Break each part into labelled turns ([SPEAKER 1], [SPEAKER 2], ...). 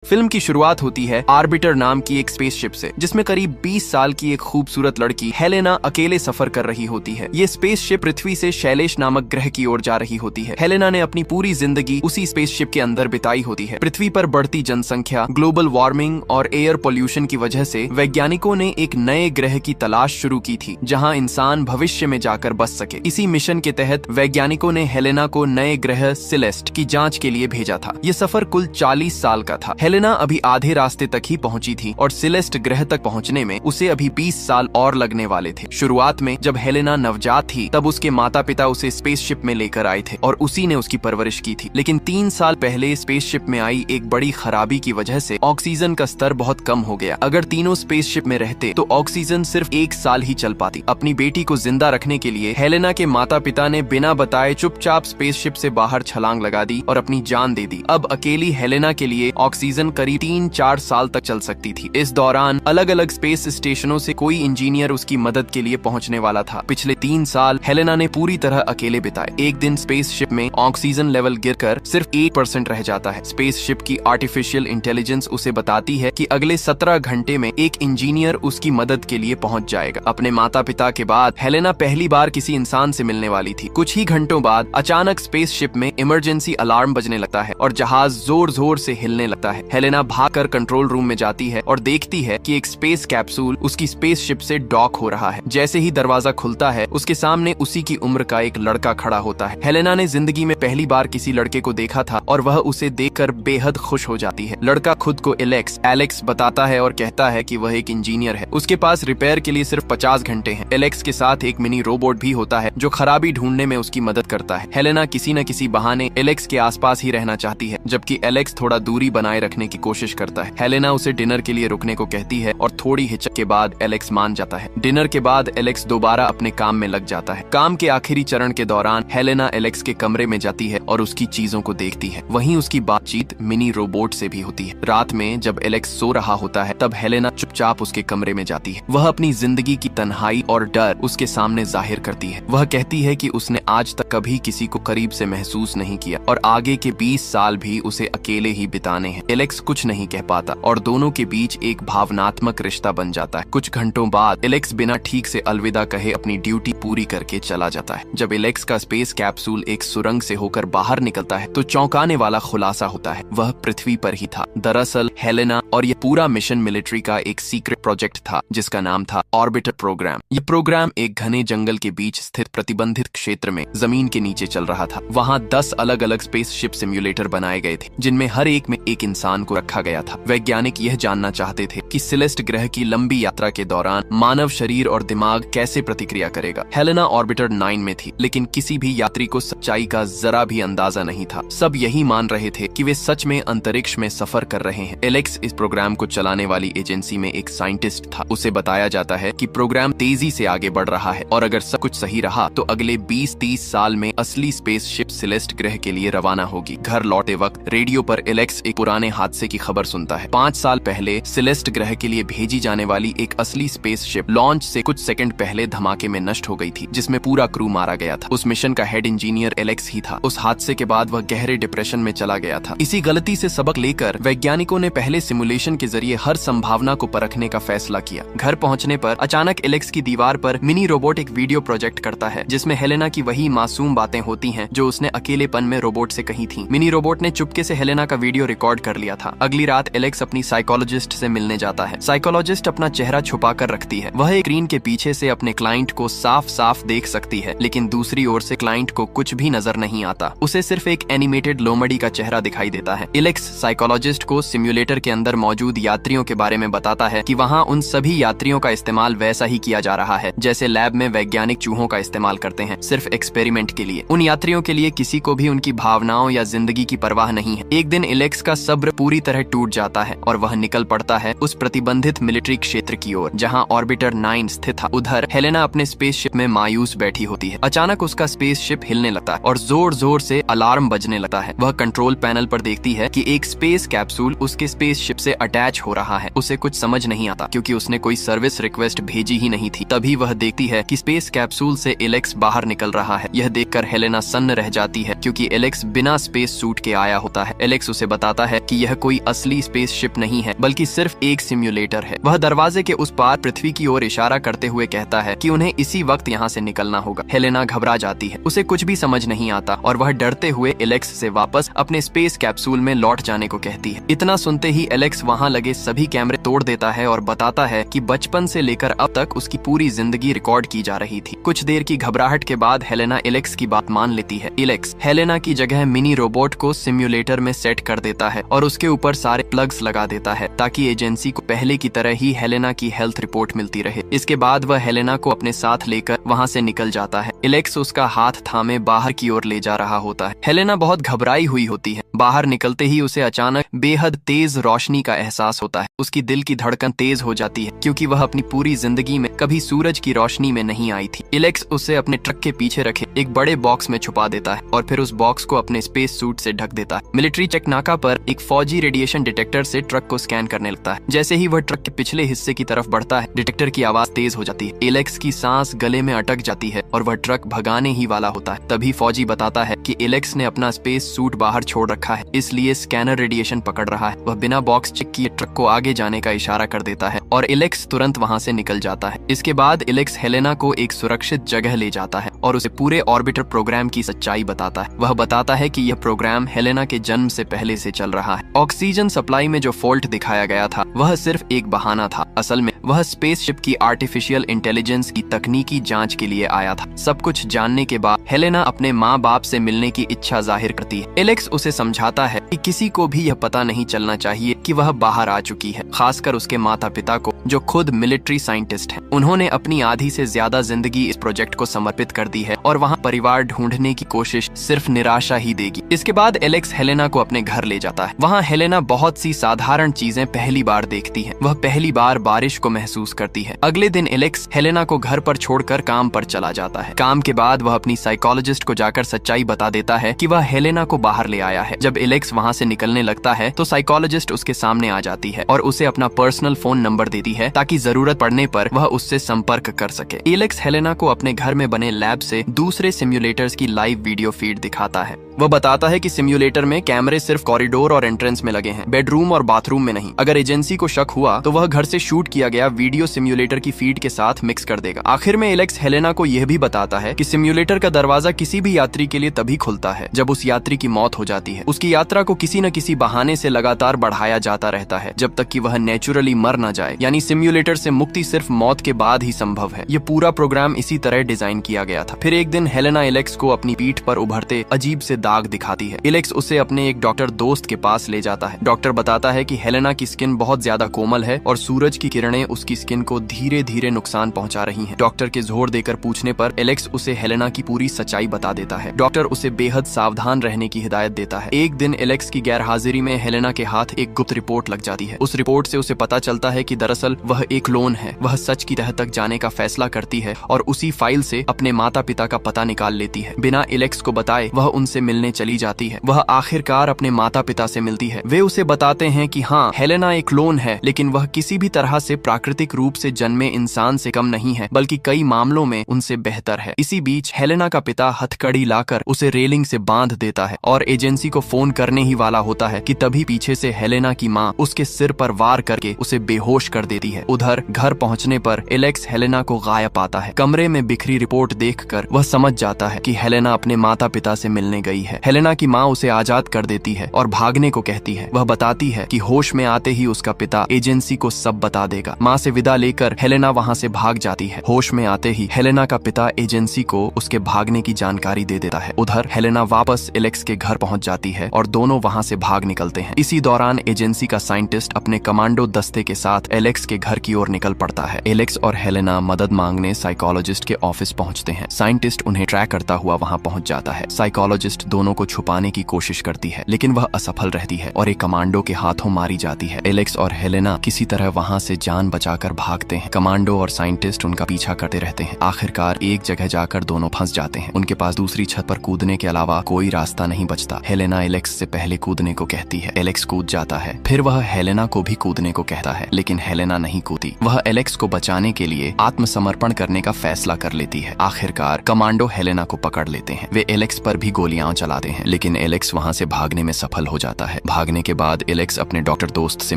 [SPEAKER 1] Film की शुरुआत होती है आर्बिटर नाम की एक स्पेसशिप से, जिसमें करीब 20 साल की एक खूबसूरत लड़की हेलेना अकेले सफर कर रही होती है। ये स्पेसशिप पृथ्वी से शैलेश नामक ग्रह की ओर जा रही होती है। हेलेना ने अपनी पूरी जिंदगी उसी स्पेसशिप के अंदर बिताई होती है। पृथ्वी पर बढ़ती जनसंख्या, ग्लोबल वार्मिंग और एयर पोल्यूशन की वजह से वैज्ञानिकों ने एक नए ग्रह की तलाश शुरू की थी, जहाँ इंसान भविष्य में जाकर बस सके। इसी मिशन के तहत वैज्ञानिकों ने हेलेना को नए ग्रह सिलेस्ट की जाँच के लिए भेजा था। ये सफर कुल 40 साल का था। हेलेना अभी आधे रास्ते तक ही पहुंची थी और सिलेस्ट ग्रह तक पहुंचने में उसे अभी 20 साल और लगने वाले थे। शुरुआत में जब हेलेना नवजात थी तब उसके माता पिता उसे स्पेसशिप में लेकर आए थे और उसी ने उसकी परवरिश की थी। लेकिन 3 साल पहले स्पेसशिप में आई एक बड़ी खराबी की वजह से ऑक्सीजन का स्तर बहुत कम हो गया। अगर तीनों स्पेसशिप में रहते तो ऑक्सीजन सिर्फ 1 साल ही चल पाती। अपनी बेटी को जिंदा रखने के लिए हेलेना के माता पिता ने बिना बताए चुपचाप स्पेसशिप से बाहर छलांग लगा दी और अपनी जान दे दी। अब अकेली हेलेना के लिए ऑक्सीजन करीब 3-4 साल तक चल सकती थी। इस दौरान अलग अलग स्पेस स्टेशनों से कोई इंजीनियर उसकी मदद के लिए पहुंचने वाला था। पिछले 3 साल हेलेना ने पूरी तरह अकेले बिताए। एक दिन स्पेसशिप में ऑक्सीजन लेवल गिरकर सिर्फ 8% रह जाता है। स्पेसशिप की आर्टिफिशियल इंटेलिजेंस उसे बताती है कि अगले 17 घंटे में एक इंजीनियर उसकी मदद के लिए पहुंच जाएगा। अपने माता पिता के बाद हेलेना पहली बार किसी इंसान से मिलने वाली थी। कुछ ही घंटों बाद अचानक स्पेसशिप में इमरजेंसी अलार्म बजने लगता है और जहाज जोर जोर से हिलने लगता है। हेलेना भागकर कंट्रोल रूम में जाती है और देखती है कि एक स्पेस कैप्सूल उसकी स्पेसशिप से डॉक हो रहा है। जैसे ही दरवाजा खुलता है उसके सामने उसी की उम्र का एक लड़का खड़ा होता है। हेलेना ने जिंदगी में पहली बार किसी लड़के को देखा था और वह उसे देखकर बेहद खुश हो जाती है। लड़का खुद को एलेक्स बताता है और कहता है कि वह एक इंजीनियर है। उसके पास रिपेयर के लिए सिर्फ 50 घंटे हैं। एलेक्स के साथ एक मिनी रोबोट भी होता है जो खराबी ढूंढने में उसकी मदद करता है। हेलेना किसी न किसी बहाने एलेक्स के आसपास ही रहना चाहती है, जबकि एलेक्स थोड़ा दूरी बनाए रखने की कोशिश करता है। हेलेना उसे डिनर के लिए रुकने को कहती है और थोड़ी हिचक के बाद एलेक्स मान जाता है। डिनर के बाद एलेक्स दोबारा अपने काम में लग जाता है। काम के आखिरी चरण के दौरान हेलेना एलेक्स के कमरे में जाती है और उसकी चीजों को देखती है। वहीं उसकी बातचीत मिनी रोबोट से भी होती है। रात में जब एलेक्स सो रहा होता है तब हेलेना चुपचाप उसके कमरे में जाती है। वह अपनी जिंदगी की तन्हाई और डर उसके सामने जाहिर करती है। वह कहती है कि उसने आज तक कभी किसी को करीब से महसूस नहीं किया और आगे के 20 साल भी उसे अकेले ही बिताने हैं। एलेक्स कुछ नहीं कह पाता और दोनों के बीच एक भावनात्मक रिश्ता बन जाता है। कुछ घंटों बाद एलेक्स बिना ठीक से अलविदा कहे अपनी ड्यूटी पूरी करके चला जाता है। जब एलेक्स का स्पेस कैप्सूल एक सुरंग से होकर बाहर निकलता है तो चौंकाने वाला खुलासा होता है, वह पृथ्वी पर ही था। दरअसल हेलेना और यह पूरा मिशन मिलिट्री का एक सीक्रेट प्रोजेक्ट था जिसका नाम था ऑर्बिटर प्रोग्राम। यह प्रोग्राम एक घने जंगल के बीच स्थित प्रतिबंधित क्षेत्र में जमीन के नीचे चल रहा था। वहाँ 10 अलग अलग स्पेसशिप सिम्युलेटर बनाए गए थे, जिनमें हर एक में एक इंसान को रखा गया था। वैज्ञानिक यह जानना चाहते थे कि सिलेस्ट ग्रह की लंबी यात्रा के दौरान मानव शरीर और दिमाग कैसे प्रतिक्रिया करेगा। हेलेना ऑर्बिटर 9 में थी, लेकिन किसी भी यात्री को सच्चाई का जरा भी अंदाजा नहीं था। सब यही मान रहे थे कि वे सच में अंतरिक्ष में सफर कर रहे हैं। एलेक्स इस प्रोग्राम को चलाने वाली एजेंसी में एक साइंटिस्ट था। उसे बताया जाता है कि प्रोग्राम तेजी से आगे बढ़ रहा है और अगर सब कुछ सही रहा तो अगले 20-30 साल में असली स्पेसशिप सिलेस्ट ग्रह के लिए रवाना होगी। घर लौटे वक्त रेडियो पर एलेक्स एक पुराने हादसे की खबर सुनता है। 5 साल पहले सिलेस्ट ग्रह के लिए भेजी जाने वाली एक असली स्पेसशिप लॉन्च से कुछ सेकंड पहले धमाके में नष्ट हो गई थी, जिसमें पूरा क्रू मारा गया था। उस मिशन का हेड इंजीनियर एलेक्स ही था। उस हादसे के बाद वह गहरे डिप्रेशन में चला गया था। इसी गलती से सबक लेकर वैज्ञानिकों ने पहले सिमुलेशन के जरिए हर संभावना को परखने का फैसला किया। घर पहुंचने पर अचानक एलेक्स की दीवार पर मिनी रोबोट एक वीडियो प्रोजेक्ट करता है, जिसमें हेलेना की वही मासूम बातें होती हैं जो उसने अकेलेपन में रोबोट से कही थी। मिनी रोबोट ने चुपके से हेलेना का वीडियो रिकॉर्ड कर लिया था। अगली रात एलेक्स अपनी साइकोलॉजिस्ट से मिलने जाता है। साइकोलॉजिस्ट अपना चेहरा छुपा कर रखती है। वह एक स्क्रीन के पीछे से अपने क्लाइंट को साफ साफ देख सकती है, लेकिन दूसरी ओर से क्लाइंट को कुछ भी नजर नहीं आता। उसे सिर्फ एक एनिमेटेड लोमड़ी का चेहरा दिखाई देता है। एलेक्स साइकोलॉजिस्ट को सिम्युलेटर के अंदर मौजूद यात्रियों के बारे में बताता है कि वहाँ उन सभी यात्रियों का इस्तेमाल वैसा ही किया जा रहा है जैसे लैब में वैज्ञानिक चूहों का इस्तेमाल करते हैं, सिर्फ एक्सपेरिमेंट के लिए। उन यात्रियों के लिए किसी को भी उनकी भावनाओं या जिंदगी की परवाह नहीं है। एक दिन एलेक्स का सब्र पूरी तरह टूट जाता है और वह निकल पड़ता है उस प्रतिबंधित मिलिट्री क्षेत्र की ओर जहां ऑर्बिटर 9 स्थित था। उधर हेलेना अपने स्पेसशिप में मायूस बैठी होती है। अचानक उसका स्पेसशिप हिलने लगता है और जोर जोर से अलार्म बजने लगता है। वह कंट्रोल पैनल पर देखती है कि एक स्पेस कैप्सूल उसके स्पेसशिप से अटैच हो रहा है। उसे कुछ समझ नहीं आता क्योंकि उसने कोई सर्विस रिक्वेस्ट भेजी ही नहीं थी। तभी वह देखती है कि स्पेस कैप्सूल से एलेक्स बाहर निकल रहा है। यह देखकर हेलेना सन्न रह जाती है क्योंकि एलेक्स बिना स्पेस सूट के आया होता है। एलेक्स उसे बताता है कि यह यह कोई असली स्पेसशिप नहीं है बल्कि सिर्फ एक सिम्युलेटर है। वह दरवाजे के उस पार पृथ्वी की ओर इशारा करते हुए कहता है कि उन्हें इसी वक्त यहाँ से निकलना होगा। हेलेना घबरा जाती है, उसे कुछ भी समझ नहीं आता और वह डरते हुए एलेक्स से वापस अपने स्पेस कैप्सूल में लौट जाने को कहती है। इतना सुनते ही एलेक्स वहाँ लगे सभी कैमरे तोड़ देता है और बताता है कि बचपन से लेकर अब तक उसकी पूरी जिंदगी रिकॉर्ड की जा रही थी। कुछ देर की घबराहट के बाद हेलेना एलेक्स की बात मान लेती है। एलेक्स हेलेना की जगह मिनी रोबोट को सिम्युलेटर में सेट कर देता है और उसके ऊपर सारे प्लग्स लगा देता है ताकि एजेंसी को पहले की तरह ही हेलेना की हेल्थ रिपोर्ट मिलती रहे। इसके बाद वह हेलेना को अपने साथ लेकर वहाँ से निकल जाता है। एलेक्स उसका हाथ थामे बाहर की ओर ले जा रहा होता है। हेलेना बहुत घबराई हुई होती है। बाहर निकलते ही उसे अचानक बेहद तेज रोशनी का एहसास होता है। उसकी दिल की धड़कन तेज हो जाती है क्योंकि वह अपनी पूरी जिंदगी में कभी सूरज की रोशनी में नहीं आई थी। एलेक्स उसे अपने ट्रक के पीछे रखे एक बड़े बॉक्स में छुपा देता है और फिर उस बॉक्स को अपने स्पेस सूट से ढक देता है। मिलिट्री चेक नाका पर एक फौजी रेडिएशन डिटेक्टर से ट्रक को स्कैन करने लगता है। जैसे ही वह ट्रक के पिछले हिस्से की तरफ बढ़ता है, डिटेक्टर की आवाज तेज हो जाती है। एलेक्स की सांस गले में अटक जाती है और वह ट्रक भगाने ही वाला होता है। तभी फौजी बताता है कि एलेक्स ने अपना स्पेस सूट बाहर छोड़ रखा है, इसलिए स्कैनर रेडिएशन पकड़ रहा है। वह बिना बॉक्स चेक किए ट्रक को आगे जाने का इशारा कर देता है और एलेक्स तुरंत वहाँ से निकल जाता है। इसके बाद एलेक्स हेलेना को एक सुरक्षित जगह ले जाता है और उसे पूरे ऑर्बिटर प्रोग्राम की सच्चाई बताता है। वह बताता है कि यह प्रोग्राम हेलेना के जन्म से पहले से चल रहा है। ऑक्सीजन सप्लाई में जो फॉल्ट दिखाया गया था वह सिर्फ एक बहाना था। असल में वह स्पेसशिप की आर्टिफिशियल इंटेलिजेंस की तकनीकी जांच के लिए आया था। सब कुछ जानने के बाद हेलेना अपने माँ बाप से मिलने की इच्छा जाहिर करती है। एलेक्स उसे समझाता है कि किसी को भी यह पता नहीं चलना चाहिए कि वह बाहर आ चुकी है, खासकर उसके माता पिता को जो खुद मिलिट्री साइंटिस्ट हैं। उन्होंने अपनी आधी से ज्यादा जिंदगी इस प्रोजेक्ट को समर्पित कर दी है और वहाँ परिवार ढूंढने की कोशिश सिर्फ निराशा ही देगी। इसके बाद एलेक्स हेलेना को अपने घर ले जाता है। वहाँ हेलेना बहुत सी साधारण चीजें पहली बार देखती है। वह पहली बार बारिश को महसूस करती है। अगले दिन एलेक्स हेलेना को घर पर छोड़कर काम पर चला जाता है। काम के बाद वह अपनी साइकोलॉजिस्ट को जाकर सच्चाई बता देता है कि वह हेलेना को बाहर ले आया है। जब एलेक्स वहाँ से निकलने लगता है तो साइकोलॉजिस्ट उसके सामने आ जाती है और उसे अपना पर्सनल फोन नंबर देती है ताकि जरूरत पड़ने पर वह उससे संपर्क कर सके। एलेक्स हेलेना को अपने घर में बने लैब से दूसरे सिम्युलेटर्स की लाइव वीडियो फीड दिखाता है। वह बताता है कि सिम्युलेटर में कैमरे सिर्फ कॉरिडोर और एंट्रेंस में लगे हैं, बेडरूम और बाथरूम में नहीं। अगर एजेंसी को शक हुआ तो वह घर से शूट किया गया वीडियो सिम्युलेटर की फीड के साथ मिक्स कर देगा। आखिर में एलेक्स हेलेना को यह भी बताता है कि सिम्युलेटर का दरवाजा किसी भी यात्री के लिए तभी खुलता है जब उस यात्री की मौत हो जाती है। उसकी यात्रा को किसी न किसी बहाने से लगातार बढ़ाया जाता रहता है जब तक कि वह नेचुरली मर न जाए, यानी सिम्युलेटर से मुक्ति सिर्फ मौत के बाद ही संभव है। ये पूरा प्रोग्राम इसी तरह डिजाइन किया गया था। फिर एक दिन हेलेना एलेक्स को अपनी पीठ पर उभरते अजीब से दाग दिखाती है। एलेक्स उसे अपने एक डॉक्टर दोस्त के पास ले जाता है। डॉक्टर बताता है कि हेलेना की स्किन बहुत ज्यादा कोमल है और सूरज की किरणें उसकी स्किन को धीरे धीरे नुकसान पहुंचा रही हैं। डॉक्टर के जोर देकर पूछने पर एलेक्स उसे हेलेना की पूरी सच्चाई बता देता है। डॉक्टर उसे बेहद सावधान रहने की हिदायत देता है। एक दिन एलेक्स की गैर हाजिरी में हेलेना के हाथ एक गुप्त रिपोर्ट लग जाती है। उस रिपोर्ट से उसे पता चलता है कि दरअसल वह एक क्लोन है। वह सच की तह तक जाने का फैसला करती है और उसी फाइल से अपने माता पिता का पता निकाल लेती है। बिना एलेक्स को बताए वह उनसे मिलने चली जाती है। वह आखिरकार अपने माता पिता से मिलती है। वे उसे बताते हैं कि हाँ, हेलेना एक क्लोन है, लेकिन वह किसी भी तरह से प्राकृतिक रूप से जन्मे इंसान से कम नहीं है, बल्कि कई मामलों में उनसे बेहतर है। इसी बीच हेलेना का पिता हथकड़ी लाकर उसे रेलिंग से बांध देता है और एजेंसी को फोन करने ही वाला होता है कि तभी पीछे से हेलेना की माँ उसके सिर पर वार करके उसे बेहोश कर देती है। उधर घर पहुंचने पर एलेक्स हेलेना को गायब पाता है। कमरे में बिखरी रिपोर्ट देखकर वह समझ जाता है कि हेलेना अपने माता पिता से मिलने गई है। हेलेना की माँ उसे आजाद कर देती है और भागने को कहती है। वह बताती है कि होश में आते ही उसका पिता एजेंसी को सब बता देगा। माँ से विदा लेकर हेलेना वहाँ से भाग जाती है। होश में आते ही हेलेना का पिता एजेंसी को उसके भागने की जानकारी दे देता है। उधर हेलेना वापस एलेक्स के घर पहुँच जाती है और दोनों वहाँ से भाग निकलते हैं। इसी दौरान एजेंसी का साइंटिस्ट अपने कमांडो दस्ते के साथ एलेक्स के घर की ओर निकल पड़ता है। एलेक्स और हेलेना मदद मांगने साइकोलॉजिस्ट के ऑफिस पहुँचते हैं। साइंटिस्ट उन्हें ट्रैक करता हुआ वहाँ पहुँच जाता है। साइकोलॉजिस्ट दोनों को छुपाने की कोशिश करती है, लेकिन वह असफल रहती है और एक कमांडो के हाथों मारी जाती है। एलेक्स और हेलेना किसी तरह वहाँ से जान बचाकर भागते हैं। कमांडो और साइंटिस्ट उनका पीछा करते रहते हैं। आखिरकार एक जगह जाकर दोनों फंस जाते हैं। उनके पास दूसरी छत पर कूदने के अलावा कोई रास्ता नहीं बचता। हेलेना एलेक्स से पहले कूदने को कहती है। एलेक्स कूद जाता है। फिर वह हेलेना को भी कूदने को कहता है, लेकिन हेलेना नहीं कूदी। वह एलेक्स को बचाने के लिए आत्मसमर्पण करने का फैसला कर लेती है। आखिरकार कमांडो हेलेना को पकड़ लेते हैं। वे एलेक्स पर भी गोलियां चलाते हैं, लेकिन एलेक्स वहां से भागने में सफल हो जाता है। भागने के बाद एलेक्स अपने डॉक्टर दोस्त से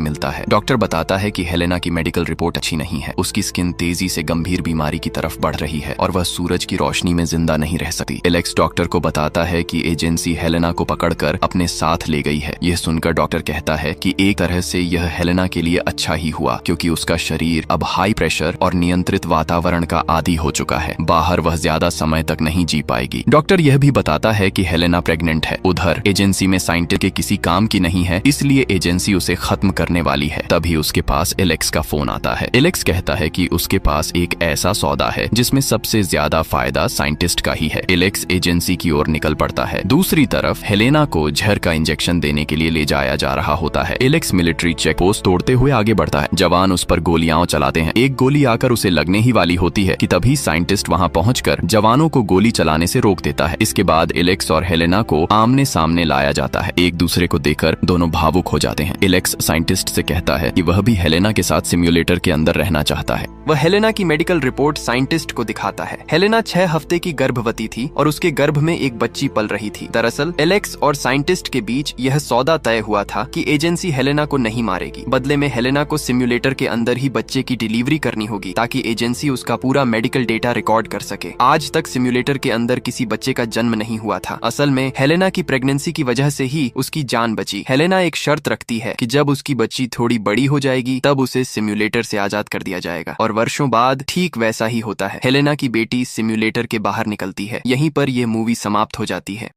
[SPEAKER 1] मिलता है। डॉक्टर बताता है कि हेलेना की मेडिकल रिपोर्ट अच्छी नहीं है। उसकी स्किन तेजी से गंभीर बीमारी की तरफ बढ़ रही है और वह सूरज की रोशनी में जिंदा नहीं रह सकती। एलेक्स डॉक्टर को बताता है कि एजेंसी हेलेना को पकड़कर अपने साथ ले गई है। यह सुनकर डॉक्टर कहता है कि एक तरह से यह हेलेना के लिए अच्छा ही हुआ, क्योंकि उसका शरीर अब हाई प्रेशर और नियंत्रित वातावरण का आदी हो चुका है। बाहर वह ज्यादा समय तक नहीं जी पाएगी। डॉक्टर यह भी बताता है कि हेलेना प्रेग्नेंट है। उधर एजेंसी में साइंटिस्ट के किसी काम की नहीं है, इसलिए एजेंसी उसे खत्म करने वाली है। तभी उसके पास एलेक्स का फोन आता है। एलेक्स कहता है कि उसके पास एक ऐसा सौदा है जिसमें सबसे ज्यादा फायदा साइंटिस्ट का ही है। एलेक्स एजेंसी की ओर निकल पड़ता है। दूसरी तरफ हेलेना को जहर का इंजेक्शन देने के लिए ले जाया जा रहा होता है। एलेक्स मिलिट्री चेक पोस्ट तोड़ते हुए आगे बढ़ता है। जवान उस पर गोलियां चलाते हैं। एक गोली आकर उसे लगने ही वाली होती है कि तभी साइंटिस्ट वहां पहुंचकर जवानों को गोली चलाने से रोक देता है। इसके बाद एलेक्स और हेलेना को आमने सामने लाया जाता है। एक दूसरे को देखकर दोनों भावुक हो जाते हैं। एलेक्स साइंटिस्ट से कहता है कि वह भी हेलेना के साथ सिम्युलेटर के अंदर रहना चाहता है। वह हेलेना की मेडिकल रिपोर्ट साइंटिस्ट को दिखाता है। हेलेना 6 हफ्ते की गर्भवती थी और उसके गर्भ में एक बच्ची पल रही थी। दरअसल एलेक्स और साइंटिस्ट के बीच यह सौदा तय हुआ था कि एजेंसी हेलेना को नहीं मारेगी। बदले में हेलेना को सिम्युलेटर के अंदर ही बच्चे की डिलीवरी करनी होगी, ताकि एजेंसी उसका पूरा मेडिकल डेटा रिकॉर्ड कर सके। आज तक सिम्युलेटर के अंदर किसी बच्चे का जन्म नहीं हुआ था। असल में हेलेना की प्रेगनेंसी की वजह से ही उसकी जान बची। हेलेना एक शर्त रखती है कि जब उसकी बच्ची थोड़ी बड़ी हो जाएगी तब उसे सिम्युलेटर से आजाद कर दिया जाएगा, और वर्षों बाद ठीक वैसा ही होता है। हेलेना की बेटी सिम्युलेटर के बाहर निकलती है। यहीं पर यह मूवी समाप्त हो जाती है।